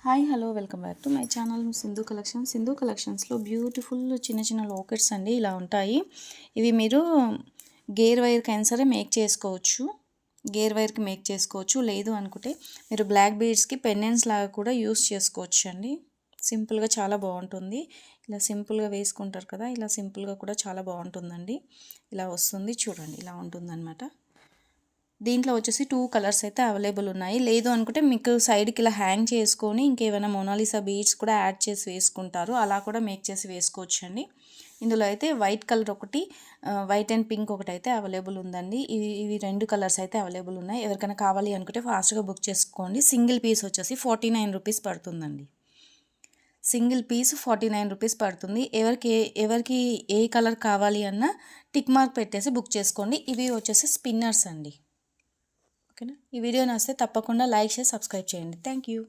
Hi hello welcome back to my channel Sindhu collections. Sindhu కలెక్షన్స్లో beautiful చిన్న చిన్న లాకెట్స్ అండి ఇలా ఉంటాయి. ఇవి మీరు గేర్ వైర్కి అయినా సరే మేక్ చేసుకోవచ్చు. గేర్ వైర్కి మేక్ చేసుకోవచ్చు. లేదు అనుకుంటే మీరు బ్లాక్ బీడ్స్కి పెండెంట్స్ లాగా కూడా యూస్ చేసుకోవచ్చు అండి. సింపుల్గా చాలా బాగుంటుంది. ఇలా సింపుల్గా వేసుకుంటారు కదా, ఇలా సింపుల్గా కూడా చాలా బాగుంటుందండి. ఇలా వస్తుంది చూడండి, ఇలా ఉంటుందన్నమాట. దీంట్లో వచ్చేసి 2 కలర్స్ అయితే అవైలబుల్ ఉన్నాయి. లేదు అనుకుంటే మీకు సైడ్కి ఇలా హ్యాంగ్ చేసుకొని ఇంకేమైనా మోనాలిసా బీడ్స్ కూడా యాడ్ చేసి వేసుకుంటారు, అలా కూడా మేక్ చేసి వేసుకోవచ్చు అండి. ఇందులో అయితే వైట్ కలర్ ఒకటి, వైట్ అండ్ పింక్ ఒకటి అయితే అవైలబుల్ ఉందండి. ఇవి 2 కలర్స్ అయితే అవైలబుల్ ఉన్నాయి. ఎవరికైనా కావాలి అనుకుంటే ఫాస్ట్గా బుక్ చేసుకోండి. సింగిల్ పీస్ వచ్చేసి 49 రూపీస్ పడుతుందండి. సింగిల్ పీస్ 49 రూపీస్ పడుతుంది. ఎవరికి ఏ కలర్ కావాలి అన్న టిక్ మార్క్ పెట్టేసి బుక్ చేసుకోండి. ఇవి వచ్చేసి స్పిన్నర్స్ అండి. ఓకేనా. ఈ వీడియో నచ్చితే తప్పకుండా లైక్ చేసి సబ్స్క్రైబ్ చేయండి. Thank you.